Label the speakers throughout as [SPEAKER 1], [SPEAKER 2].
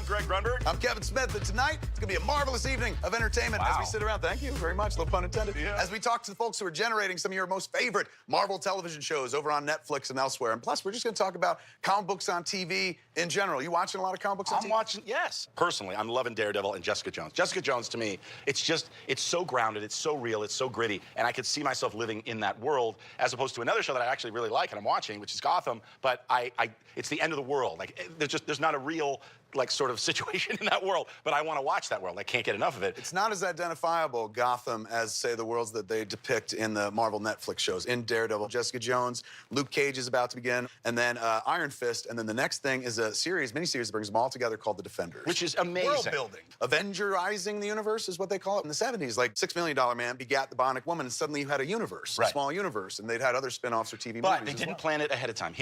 [SPEAKER 1] Greg Grunberg.
[SPEAKER 2] I'm Kevin Smith, and tonight it's going to be a marvelous evening of entertainment as we sit around. Thank you very much, no pun intended. As we talk to the folks who are generating some of your most favorite Marvel television shows over on Netflix and elsewhere. And plus, we're just going to talk about comic books on TV in general. You watching a lot of comic books on TV?
[SPEAKER 1] I'm watching, yes. Personally, I'm loving Daredevil and Jessica Jones. Jessica Jones, to me, it's so grounded, it's so real, it's so gritty, and I could see myself living in that world, as opposed to another show that I actually really like and I'm watching, which is Gotham, but it's the end of the world. Like, there's not a real, like, sort of situation in that world, but I want to watch that world. I can't get enough of it.
[SPEAKER 2] It's not as identifiable, Gotham, as, say, the worlds that they depict in the Marvel Netflix shows. In Daredevil, Jessica Jones, Luke Cage is about to begin, and then Iron Fist, and then the next thing is a miniseries that brings them all together called The Defenders.
[SPEAKER 1] Which is amazing.
[SPEAKER 2] World building. Avengerizing the universe is what they call it. In the 70s, like, $6 Million Man begat the Bionic Woman, and suddenly you had a universe, a small universe, and they'd had other spin-offs or TV movies.
[SPEAKER 1] But they didn't plan it ahead of time.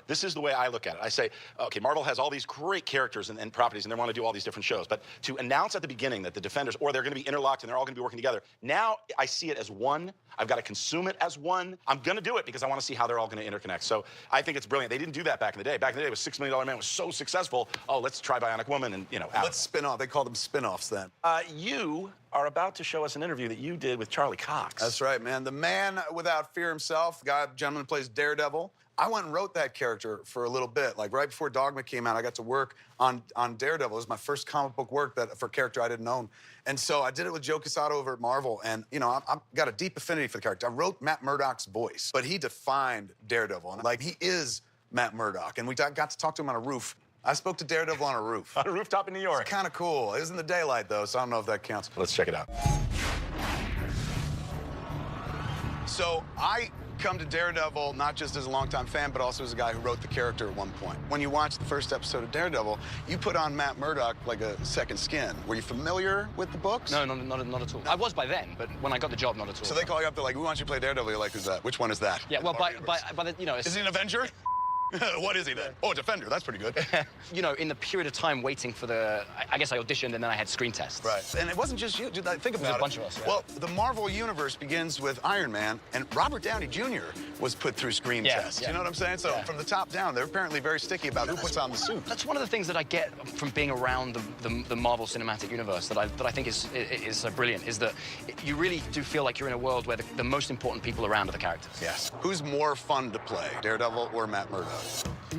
[SPEAKER 1] This is the way I look at it. I say, okay, Marvel has all these great characters and properties, and they want to do all these different shows. But to announce at the beginning that the Defenders, or they're going to be interlocked and they're all going to be working together, now I see it as one. I've got to consume it as one. I'm going to do it because I want to see how they're all going to interconnect. So I think it's brilliant. They didn't do that back in the day. Back in the day, it was $6 Million Man was so successful. Oh, let's try Bionic Woman and, you know.
[SPEAKER 2] Let's spin off. They called them spin-offs then.
[SPEAKER 1] You are about to show us an interview that you did with Charlie Cox.
[SPEAKER 2] That's right, man. The man without fear himself, the gentleman who plays Daredevil. I went and wrote that character for a little bit. Like, right before Dogma came out, I got to work on Daredevil. It was my first comic book work for a character I didn't own. And so I did it with Joe Quesada over at Marvel. And, you know, I've got a deep affinity for the character. I wrote Matt Murdock's voice, but he defined Daredevil. And, like, he is Matt Murdock. And we got to talk to him on a roof. I spoke to Daredevil on a roof.
[SPEAKER 1] On a rooftop in New York.
[SPEAKER 2] It's kind of cool. It was in the daylight, though, so I don't know if that counts.
[SPEAKER 1] Let's check it out.
[SPEAKER 2] So I come to Daredevil not just as a longtime fan, but also as a guy who wrote the character at one point. When you watch the first episode of Daredevil, you put on Matt Murdock like a second skin. Were you familiar with the books?
[SPEAKER 3] No, not at all. I was by then, but when I got the job, not at all.
[SPEAKER 2] So they call you up, they're like, we want you to play Daredevil. You're like, who's that? Which one is that?
[SPEAKER 3] Yeah, well, by the, you know...
[SPEAKER 2] Is he an Avenger? What is he then? Oh, a Defender. That's pretty good.
[SPEAKER 3] You know, in the period of time waiting for the... I guess I auditioned and then I had screen tests.
[SPEAKER 2] Right. And it wasn't just you. Think about it.
[SPEAKER 3] It was a bunch of us, yeah.
[SPEAKER 2] Well, the Marvel Universe begins with Iron Man, and Robert Downey Jr. was put through screen tests.
[SPEAKER 3] Yeah.
[SPEAKER 2] You know what I'm saying? So from the top down, they're apparently very sticky about who puts on the suit.
[SPEAKER 3] That's one of the things that I get from being around the Marvel Cinematic Universe that I think is so brilliant, is that you really do feel like you're in a world where the most important people around are the characters.
[SPEAKER 2] Yes. Who's more fun to play, Daredevil or Matt Murdock?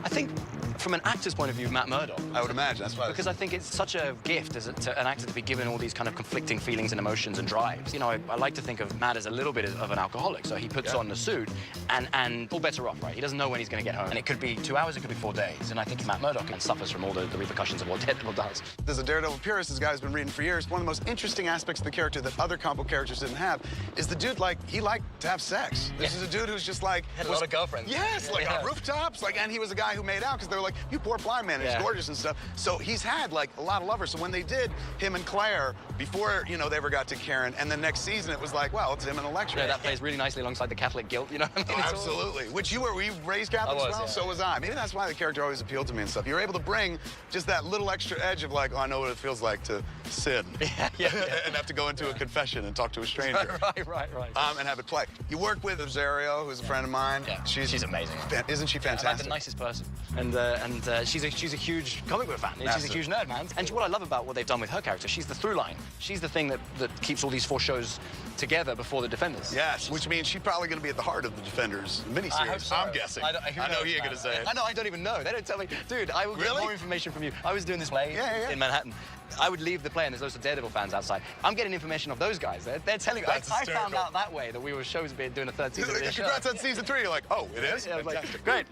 [SPEAKER 3] I think, from an actor's point of view, Matt Murdock.
[SPEAKER 2] I would imagine, that's why.
[SPEAKER 3] Because I think it's such a gift to an actor to be given all these kind of conflicting feelings and emotions and drives. You know, I like to think of Matt as a little bit of an alcoholic. So he puts on the suit and all bets are off, right? He doesn't know when he's going to get home. And it could be 2 hours, it could be 4 days. And I think Matt Murdock suffers from all the repercussions of what Daredevil does.
[SPEAKER 2] There's a Daredevil purist this guy's been reading for years. One of the most interesting aspects of the character that other comic book characters didn't have is the dude, like, he liked to have sex. This is a dude who's just like...
[SPEAKER 3] Had a lot of girlfriends.
[SPEAKER 2] Yes, like on rooftops. Like, and he was a guy who made out because they were like, you poor blind man, he's gorgeous and stuff. So he's had, like, a lot of lovers. So when they did him and Claire, before, you know, they ever got to Karen, and the next season it was like, well, it's him and Elektra.
[SPEAKER 3] Yeah, that plays really nicely alongside the Catholic guilt, you know what I mean?
[SPEAKER 2] Absolutely. Which were you raised Catholic as well?
[SPEAKER 3] Yeah.
[SPEAKER 2] So was I. Maybe that's why the character always appealed to me and stuff. You're able to bring just that little extra edge of like, oh, I know what it feels like to sin. And have to go into a confession and talk to a stranger.
[SPEAKER 3] Right.
[SPEAKER 2] And have it play. You work with Rosario, who's a friend of mine.
[SPEAKER 3] Yeah, she's amazing.
[SPEAKER 2] Isn't she fantastic?
[SPEAKER 3] Like the nicest person. And she's a huge comic book fan. She's a huge nerd, man. And what I love about what they've done with her character, she's the through line. She's the thing that keeps all these 4 shows together before the Defenders.
[SPEAKER 2] Yes, which means she's probably going to be at the heart of the Defenders miniseries.
[SPEAKER 3] I hope so.
[SPEAKER 2] I'm guessing. I know you're going to say it.
[SPEAKER 3] I know, I don't even know. They don't tell me. Dude, I will get more information from you. I was doing this play in Manhattan. I would leave the play, and there's lots of Daredevil fans outside. I'm getting information of those guys. They're telling me. I found out that way that we were doing a 3rd season of this show.
[SPEAKER 2] Congrats on season 3. You're like, oh, it is?
[SPEAKER 3] Yeah, I was like, great.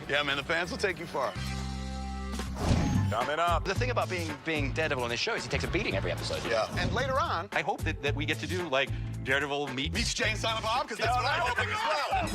[SPEAKER 2] Yeah, man, the fans will take you far.
[SPEAKER 1] Coming up.
[SPEAKER 3] The thing about being Daredevil on this show is he takes a beating every episode.
[SPEAKER 2] Yeah. And later on,
[SPEAKER 1] I hope that we get to do, like, Daredevil meets
[SPEAKER 2] Jay and Silent Bob, because that's what I'm hoping as well.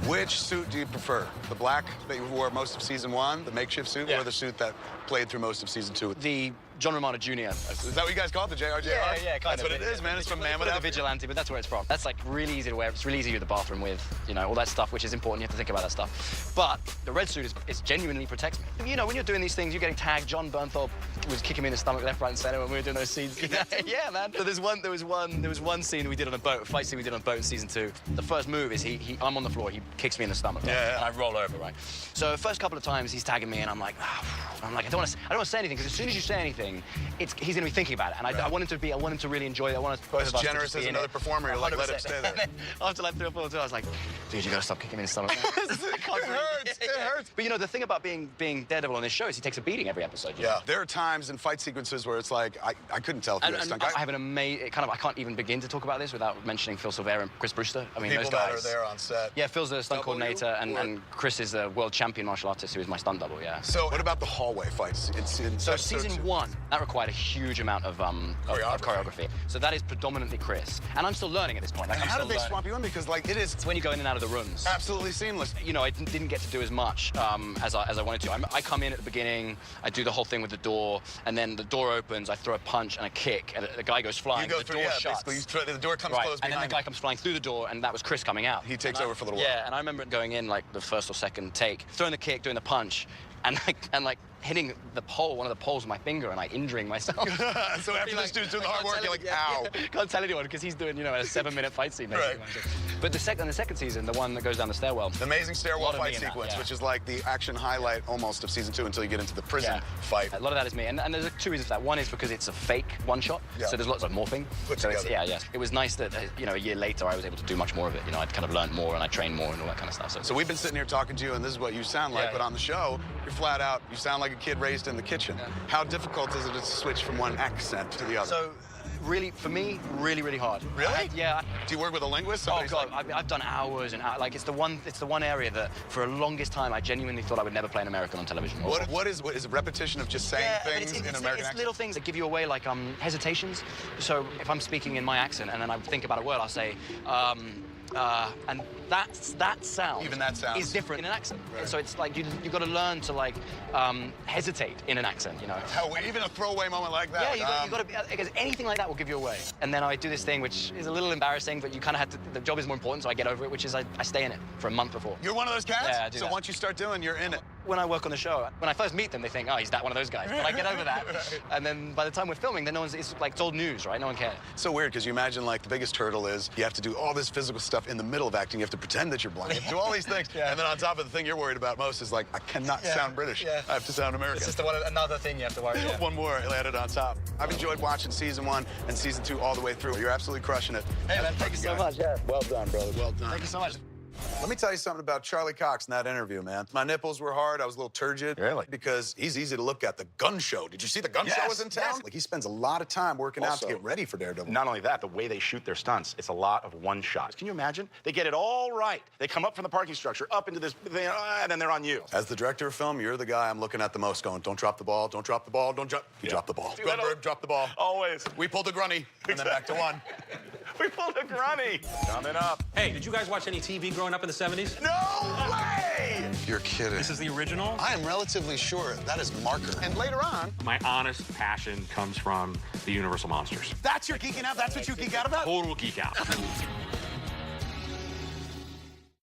[SPEAKER 2] Which suit do you prefer? The black that you wore most of season 1, the makeshift suit, or the suit that played through most of season 2?
[SPEAKER 3] The John Romano Jr.
[SPEAKER 2] Is that what you guys call it, the JRJR?
[SPEAKER 3] Yeah, kind
[SPEAKER 2] That's
[SPEAKER 3] of.
[SPEAKER 2] what it is, man. It's from Mammoth.
[SPEAKER 3] The vigilante, but that's where it's from. That's like really easy to wear. It's really easy to do the bathroom with, you know, all that stuff, which is important. You have to think about that stuff. But the red suit is genuinely protects me. You know, when you're doing these things, you're getting tagged. John Bernthal was kicking me in the stomach left, right, and center when we were doing those scenes. Yeah, man. So there was one scene we did on a boat, a fight scene we did on a boat in season 2. The first move is I'm on the floor, he kicks me in the stomach, right?
[SPEAKER 2] Yeah.
[SPEAKER 3] And I roll over, right? So the first couple of times he's tagging me, and I'm like, I don't want to say anything, because as soon as you say anything, he's going to be thinking about it, and I want him to really enjoy it. I want
[SPEAKER 2] As generous as another performer, you're like, let him stay there.
[SPEAKER 3] After like 3 or 4 times, I was like, dude, you got to stop kicking me in the stomach.
[SPEAKER 2] It hurts. It hurts.
[SPEAKER 3] But you know, the thing about being Daredevil on this show is he takes a beating every episode. You know?
[SPEAKER 2] There are times in fight sequences where it's like, I couldn't tell if you're a stunt guy.
[SPEAKER 3] I have an amazing, I can't even begin to talk about this without mentioning Phil Silvera and Chris Brewster. I mean,
[SPEAKER 2] People
[SPEAKER 3] those guys.
[SPEAKER 2] that are there on set.
[SPEAKER 3] Yeah, Phil's the stunt coordinator, and Chris is the world champion martial artist who is my stunt double, yeah.
[SPEAKER 2] So what about the hallway fights?
[SPEAKER 3] So season 1, that required a huge amount of choreography. So that is predominantly Chris. And I'm still learning at this point. Like,
[SPEAKER 2] how did they swap you in? Because like
[SPEAKER 3] it's when you go in and out of the rooms.
[SPEAKER 2] Absolutely seamless.
[SPEAKER 3] You know, I didn't get to do as much as I wanted to. I come in at the beginning, I do the whole thing with the door, and then the door opens, I throw a punch and a kick, and the guy goes flying.
[SPEAKER 2] You go through,
[SPEAKER 3] door shuts.
[SPEAKER 2] basically, the door comes closed behind
[SPEAKER 3] and then the guy comes flying through the door, and that was Chris coming out.
[SPEAKER 2] He takes over for a little while.
[SPEAKER 3] Yeah, and I remember going in like the first or second take, throwing the kick, doing the punch, and hitting the pole, one of the poles with my finger, and like injuring myself.
[SPEAKER 2] So after this dude's doing the hard work, you're like, ow.
[SPEAKER 3] Can't tell anyone because he's doing, you know, a 7-minute fight scene.
[SPEAKER 2] Right.
[SPEAKER 3] But the second season, the one that goes down the stairwell.
[SPEAKER 2] The amazing stairwell fight
[SPEAKER 3] that,
[SPEAKER 2] sequence,
[SPEAKER 3] yeah.
[SPEAKER 2] which is like the action highlight almost of season 2 until you get into the prison fight.
[SPEAKER 3] A lot of that is me, and there's 2 reasons for that. One is because it's a fake one-shot, so there's lots of morphing.
[SPEAKER 2] Put
[SPEAKER 3] so
[SPEAKER 2] together.
[SPEAKER 3] yes. It was nice that, you know, a year later I was able to do much more of it. You know, I'd kind of learned more and I trained more and all that kind of stuff.
[SPEAKER 2] So we've been sitting here talking to you, and this is what you sound like, but on the show, you're flat out, you sound like a kid raised in the kitchen. Yeah. How difficult is it to switch from one accent to the other?
[SPEAKER 3] So, really, for me, really hard.
[SPEAKER 2] Really?
[SPEAKER 3] Yeah.
[SPEAKER 2] Do you work with a linguist?
[SPEAKER 3] Oh God, I've done hours and hours. Like it's the one area that for the longest time I genuinely thought I would never play an American on television.
[SPEAKER 2] What is a repetition of just saying things in American accent?
[SPEAKER 3] It's little things that give you away, like hesitations. So if I'm speaking in my accent and then I think about a word, I'll say, and that sound.
[SPEAKER 2] Even that sound
[SPEAKER 3] is different in an accent. Right. So it's like you've got to learn to like hesitate in an accent. You know.
[SPEAKER 2] Even a throwaway moment like that.
[SPEAKER 3] Yeah, you got to because anything like that will give you away. And then I do this thing which is a little embarrassing, but you kind of have to. The job is more important, so I get over it. Which is I stay in it for a month before.
[SPEAKER 2] You're one of those cats.
[SPEAKER 3] Yeah, I do
[SPEAKER 2] so
[SPEAKER 3] that.
[SPEAKER 2] once you start doing, you're in it.
[SPEAKER 3] When I work on the show, when I first meet them, they think, oh, he's that one of those guys. But I get over that. Right. And then by the time we're filming, then it's old news, right? No one cares.
[SPEAKER 2] It's so weird, because you imagine, like, the biggest hurdle is you have to do all this physical stuff in the middle of acting. You have to pretend that you're blind. You have to do all these things. And then on top of the thing you're worried about most is, like, I cannot sound British. I have to sound American.
[SPEAKER 3] It's just another thing you have to worry about.
[SPEAKER 2] One more added on top. I've enjoyed watching season 1 and season 2 all the way through. You're absolutely crushing it.
[SPEAKER 3] Hey, man, thank you so much. Yeah.
[SPEAKER 2] Well done, brother. Well done.
[SPEAKER 3] Thank you so much.
[SPEAKER 2] Let me tell you something about Charlie Cox in that interview, man. My nipples were hard. I was a little turgid.
[SPEAKER 1] Really?
[SPEAKER 2] Because he's easy to look at. The gun show. Did you see the gun show was in town?
[SPEAKER 1] Yes.
[SPEAKER 2] Like, he spends a lot of time working out to get ready for Daredevil.
[SPEAKER 1] Not only that, the way they shoot their stunts, it's a lot of one shots. Can you imagine? They get it all right. They come up from the parking structure, up into this, and then they're on you.
[SPEAKER 2] As the director of film, you're the guy I'm looking at the most going, don't drop the ball, don't drop the ball, don't drop. You drop the ball. Grunberg, drop the ball.
[SPEAKER 1] Always.
[SPEAKER 2] We pulled a grunny, and then back to 1.
[SPEAKER 1] We pulled a grunny. Coming up.
[SPEAKER 4] Hey, did you guys watch any TV growing up in the 70s?
[SPEAKER 1] No way!
[SPEAKER 2] You're kidding.
[SPEAKER 4] This is the original?
[SPEAKER 2] I am relatively sure that is Marker. And later on,
[SPEAKER 4] My honest passion comes from the Universal Monsters.
[SPEAKER 2] that's your geeking out? That's what you geek out about?
[SPEAKER 4] Total geek out.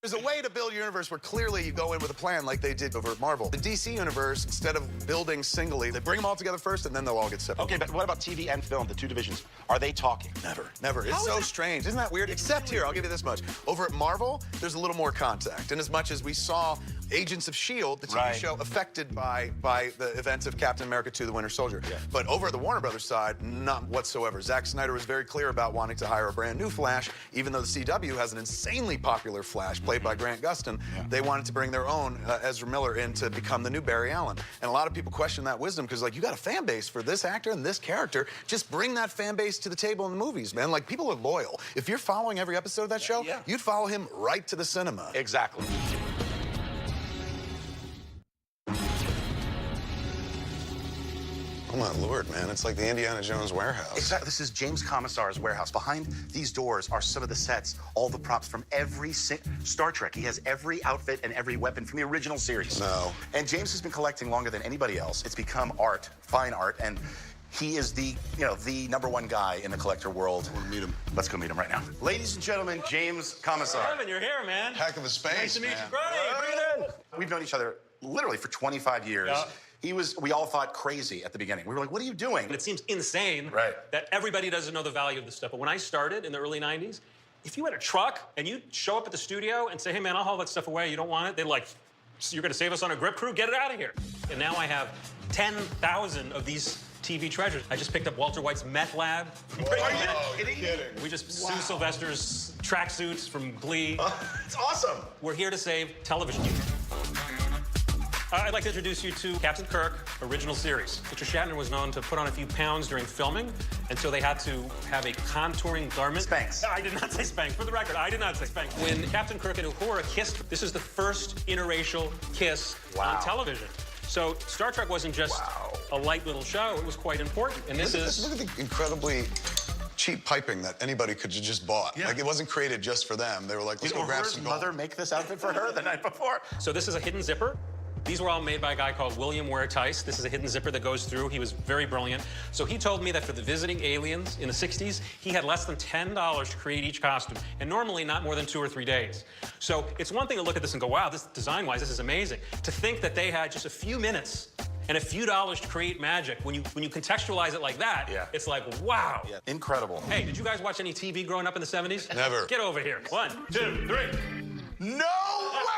[SPEAKER 2] There's a way to build a universe where clearly you go in with a plan like they did over at Marvel. The DC universe, instead of building singly, they bring them all together first and then they'll all get separated.
[SPEAKER 1] Okay, but what about TV and film, the 2 divisions? Are they talking?
[SPEAKER 2] Never. It's so strange. Isn't that weird? Except here, I'll give you this much. Over at Marvel, there's a little more contact. And as much as we saw Agents of S.H.I.E.L.D., the TV show, affected by the events of Captain America 2, The Winter Soldier. Yeah. But over at the Warner Brothers side, not whatsoever. Zack Snyder was very clear about wanting to hire a brand new Flash, even though the CW has an insanely popular Flash played by Grant Gustin. Yeah. They wanted to bring their own Ezra Miller in to become the new Barry Allen. And a lot of people question that wisdom because, like, you got a fan base for this actor and this character. Just bring that fan base to the table in the movies, man. Like, people are loyal. If you're following every episode of that show, you'd follow him right to the cinema.
[SPEAKER 1] Exactly.
[SPEAKER 2] Oh, my Lord, man. It's like the Indiana Jones warehouse.
[SPEAKER 1] Exactly. This is James Commissar's warehouse. Behind these doors are some of the sets, all the props from every Star Trek. He has every outfit and every weapon from the original series.
[SPEAKER 2] No.
[SPEAKER 1] And James has been collecting longer than anybody else. It's become art, fine art, and He is the, the #1 guy in the collector world.
[SPEAKER 2] I want to meet him.
[SPEAKER 1] Let's go meet him right now. Ladies and gentlemen, James Commissar.
[SPEAKER 5] Evan, you're here, man.
[SPEAKER 2] Heck of a space,
[SPEAKER 5] Nice to meet
[SPEAKER 2] man.
[SPEAKER 5] you. Great, breathe in.
[SPEAKER 1] We've known each other literally for 25 years.
[SPEAKER 5] Yeah.
[SPEAKER 1] We all thought crazy at the beginning. We were like, what are you doing?
[SPEAKER 5] It seems insane
[SPEAKER 1] Right.
[SPEAKER 5] that everybody doesn't know the value of this stuff. But when I started in the early 90s, if you had a truck and you show up at the studio and say, hey, man, I'll haul that stuff away, you don't want it, they're like, you're going to save us on a grip crew? Get it out of here. And now I have 10,000 of these TV treasures. I just picked up Walter White's meth lab.
[SPEAKER 1] Are you kidding?
[SPEAKER 5] We just Sue Sylvester's tracksuits from Glee.
[SPEAKER 1] It's awesome.
[SPEAKER 5] We're here to save television. I'd like to introduce you to Captain Kirk, original series. Mr. Shatner was known to put on a few pounds during filming, and so they had to have a contouring garment.
[SPEAKER 1] Spanx.
[SPEAKER 5] I did not say Spanx. For the record, I did not say Spanx. When Captain Kirk and Uhura kissed, this is the first interracial kiss on television. So Star Trek wasn't just a light little show, it was quite important. And
[SPEAKER 2] Look at the incredibly cheap piping that anybody could have just bought.
[SPEAKER 1] Yeah.
[SPEAKER 2] Like, it wasn't created just for them. They were like, let's go grab
[SPEAKER 1] Uhura's
[SPEAKER 2] some gold.
[SPEAKER 1] mother make this outfit for her the night before?
[SPEAKER 5] So this is a hidden zipper. These were all made by a guy called William Ware Tice. This is a hidden zipper that goes through. He was very brilliant. So he told me that for the visiting aliens in the 60s, he had less than $10 to create each costume, and normally not more than 2 or 3 days. So it's one thing to look at this and go, wow, this design-wise, this is amazing. To think that they had just a few minutes and a few dollars to create magic, when you contextualize it like that, it's like, wow.
[SPEAKER 1] Yeah, incredible.
[SPEAKER 5] Hey, did you guys watch any TV growing up in the 70s?
[SPEAKER 2] Never.
[SPEAKER 5] Get over here. 1, 2, 3.
[SPEAKER 1] No way!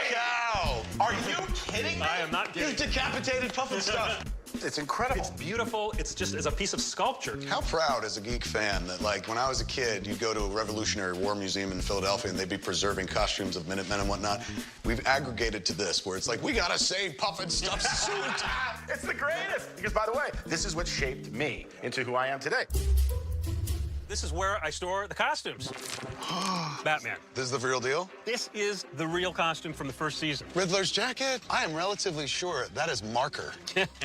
[SPEAKER 2] Cow!
[SPEAKER 1] Are you kidding me?
[SPEAKER 5] I am not kidding.
[SPEAKER 2] decapitated puffin stuff.
[SPEAKER 1] It's incredible.
[SPEAKER 5] It's beautiful. It's just as a piece of sculpture.
[SPEAKER 2] How proud as a geek fan that, like, when I was a kid, you'd go to a Revolutionary War Museum in Philadelphia and they'd be preserving costumes of Minutemen and whatnot. We've aggregated to this, where it's like, we gotta save Puffin Stuff's suit.
[SPEAKER 1] It's the greatest. Because, by the way, this is what shaped me into who I am today.
[SPEAKER 5] This is where I store the costumes. Batman.
[SPEAKER 2] This is the real deal?
[SPEAKER 5] This is the real costume from the first season.
[SPEAKER 2] Riddler's jacket? I am relatively sure that is marker.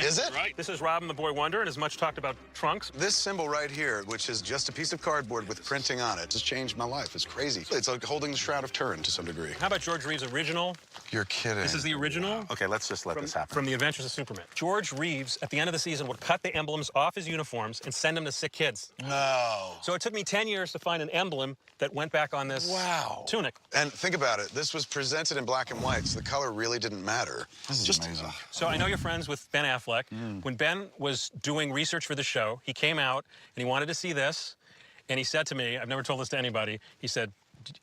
[SPEAKER 2] Is it?
[SPEAKER 5] Right. This is Robin the Boy Wonder and his much talked about trunks.
[SPEAKER 2] This symbol right here, which is just a piece of cardboard with printing on it, has changed my life. It's crazy. It's like holding the Shroud of Turin to some degree.
[SPEAKER 5] How about George Reeves' original?
[SPEAKER 2] You're kidding.
[SPEAKER 5] This is the original.
[SPEAKER 1] Okay, let's just let this happen.
[SPEAKER 5] From The Adventures of Superman. George Reeves, at the end of the season, would cut the emblems off his uniforms and send them to sick kids.
[SPEAKER 2] No.
[SPEAKER 5] So it took me 10 years to find an emblem that went back on this tunic.
[SPEAKER 2] And think about it. This was presented in black and white, so the color really didn't matter. This is just amazing.
[SPEAKER 5] So I know you're friends with Ben Affleck. When Ben was doing research for the show, he came out and he wanted to see this. And he said to me, I've never told this to anybody, he said,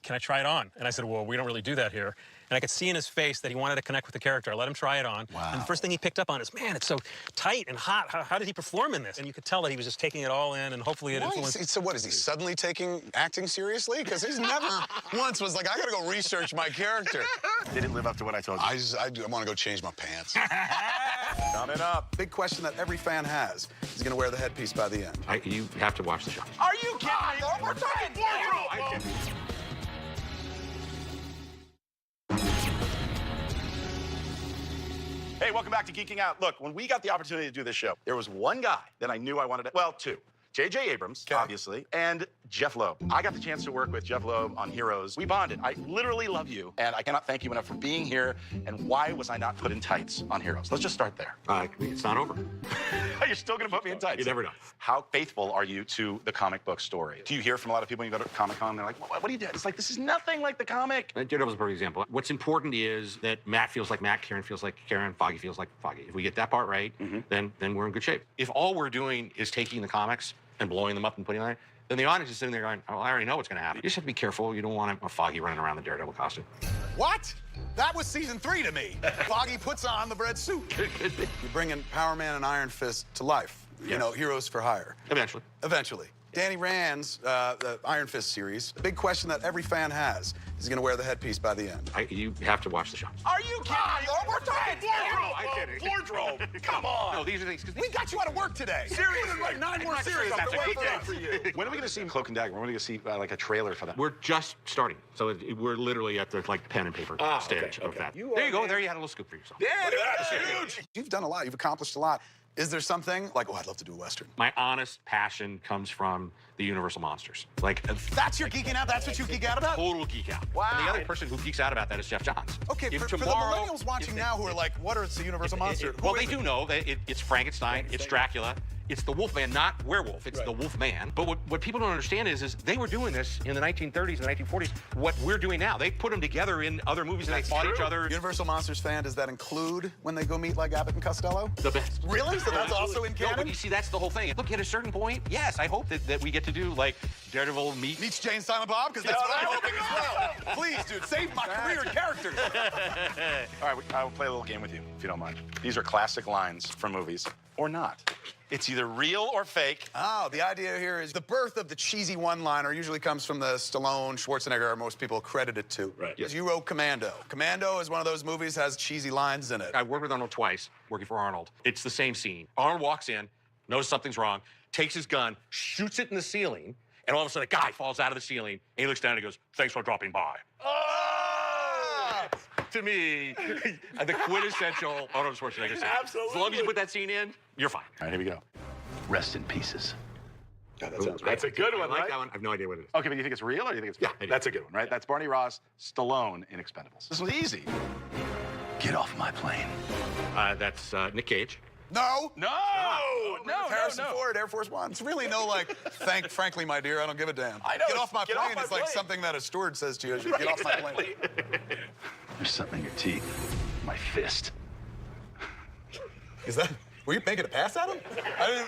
[SPEAKER 5] can I try it on? And I said, well, we don't really do that here. And I could see in his face that he wanted to connect with the character. I let him try it on.
[SPEAKER 2] Wow.
[SPEAKER 5] And the first thing he picked up on is, man, it's so tight and hot. How did he perform in this? And you could tell that he was just taking it all in, and hopefully it influenced.
[SPEAKER 2] So what, is he suddenly taking acting seriously? Because he's never once was like, I gotta go research my character.
[SPEAKER 1] Did it live up to what I told you?
[SPEAKER 2] I want to go change my pants.
[SPEAKER 1] Coming up.
[SPEAKER 2] Big question that every fan has. Is he gonna wear the headpiece by the end?
[SPEAKER 4] You have to watch the show.
[SPEAKER 1] Are you kidding me? We're talking wardrobe. Hey, welcome back to Geeking Out. Look, when we got the opportunity to do this show, there was one guy that I knew I wanted to, well, two. J.J. Abrams, obviously, and Jeff Loeb. I got the chance to work with Jeff Loeb on Heroes. We bonded. I literally love you, and I cannot thank you enough for being here. And why was I not put in tights on Heroes? Let's just start there.
[SPEAKER 4] It's not over.
[SPEAKER 1] You're still going to put me in tights.
[SPEAKER 4] You never know.
[SPEAKER 1] How faithful are you to the comic book story? Do you hear from a lot of people when you go to Comic-Con, they're like, what do you do? It's like, this is nothing like the comic.
[SPEAKER 4] Daredevil's a perfect example. What's important is that Matt feels like Matt, Karen feels like Karen, Foggy feels like Foggy. If we get that part right, then we're in good shape. If all we're doing is taking the comics and blowing them up and putting them on, then the audience is sitting there going, oh, I already know what's going to happen. You just have to be careful. You don't want a Foggy running around the Daredevil costume.
[SPEAKER 2] What? That was season 3 to me. Foggy puts on the red suit. You're bringing Power Man and Iron Fist to life. You know, Heroes for Hire.
[SPEAKER 4] Eventually.
[SPEAKER 2] Eventually. Danny Rand's the Iron Fist series. The big question that every fan has is he going to wear the headpiece by the end?
[SPEAKER 4] You have to watch the show.
[SPEAKER 1] Are you kidding me? We're talking wardrobe. Wardrobe. Come on.
[SPEAKER 4] No, these are things.
[SPEAKER 2] We got you out of work today.
[SPEAKER 1] Seriously.
[SPEAKER 2] Like 9 more series.
[SPEAKER 4] That's a good
[SPEAKER 2] for you.
[SPEAKER 1] When are we going to see Cloak and Dagger? When are we going to see like a trailer for that?
[SPEAKER 4] We're just starting. So we're literally at the pen and paper stage of that. There you go. There you had a little scoop for yourself.
[SPEAKER 1] Yeah, that's huge.
[SPEAKER 2] You've done a lot. You've accomplished a lot. Is there something like, oh, I'd love to do a Western?
[SPEAKER 4] My honest passion comes from the Universal Monsters. Like,
[SPEAKER 2] That's your geeking out? That's what you geek out about?
[SPEAKER 4] total geek out.
[SPEAKER 1] Wow.
[SPEAKER 4] And the other person who geeks out about that is Jeff Johns.
[SPEAKER 2] Okay,
[SPEAKER 4] If
[SPEAKER 2] for the millennials watching now who are like, what are the Universal Monsters?
[SPEAKER 4] Well, they do know that it's Frankenstein, it's Dracula, It's the Wolfman, not werewolf. It's the Wolfman. But what people don't understand is they were doing this in the 1930s and 1940s. What we're doing now, they put them together in other movies and they fought each other.
[SPEAKER 2] Universal Monsters fan, does that include when they go meet like Abbott and Costello?
[SPEAKER 4] The best.
[SPEAKER 2] Really? So that's also in
[SPEAKER 4] No,
[SPEAKER 2] canon?
[SPEAKER 4] but you see, that's the whole thing. Look, at a certain point, yes, I hope that we get to do like Daredevil
[SPEAKER 2] Meets Jane Silent Bob? Because that's what I'm hoping as well. Please, dude, save my career in characters.
[SPEAKER 1] All right, I will play a little game with you, if you don't mind. These are classic lines from movies, or not. It's either real or fake.
[SPEAKER 2] Oh, the idea here is the birth of the cheesy one-liner usually comes from the Stallone, Schwarzenegger era most people credit it to.
[SPEAKER 4] Right.
[SPEAKER 2] Yes. You wrote Commando. Commando is one of those movies has cheesy lines in it.
[SPEAKER 4] I worked with Arnold twice, working for Arnold. It's the same scene. Arnold walks in, knows something's wrong, takes his gun, shoots it in the ceiling, and all of a sudden a guy falls out of the ceiling, and he looks down and he goes, "Thanks for dropping by."
[SPEAKER 2] Ah!
[SPEAKER 4] To me, the quintessential Arnold Schwarzenegger scene.
[SPEAKER 1] Absolutely.
[SPEAKER 4] As long as you put that scene in, you're fine.
[SPEAKER 1] All right, here we go. Rest in pieces.
[SPEAKER 2] Yeah, that sounds
[SPEAKER 1] That's a good one,
[SPEAKER 4] I like
[SPEAKER 1] right?
[SPEAKER 4] that one. I have no idea what it is.
[SPEAKER 1] Okay, but you think it's real or you think it's fake?
[SPEAKER 4] I do.
[SPEAKER 1] That's a good one, right? That's Barney Ross, Stallone in Expendables. This was easy. Get off my plane.
[SPEAKER 4] That's Nick Cage.
[SPEAKER 2] No!
[SPEAKER 1] No!
[SPEAKER 2] Harrison Ford, Air Force One. It's really no like, frankly, my dear, I don't give a damn.
[SPEAKER 1] I know,
[SPEAKER 2] Get off my
[SPEAKER 1] get
[SPEAKER 2] plane.
[SPEAKER 1] off my
[SPEAKER 2] It's like
[SPEAKER 1] plane.
[SPEAKER 2] something that a steward says to you as you get off my plane.
[SPEAKER 1] There's something in your teeth. My fist.
[SPEAKER 2] Is that, were you making a pass at him? I didn't,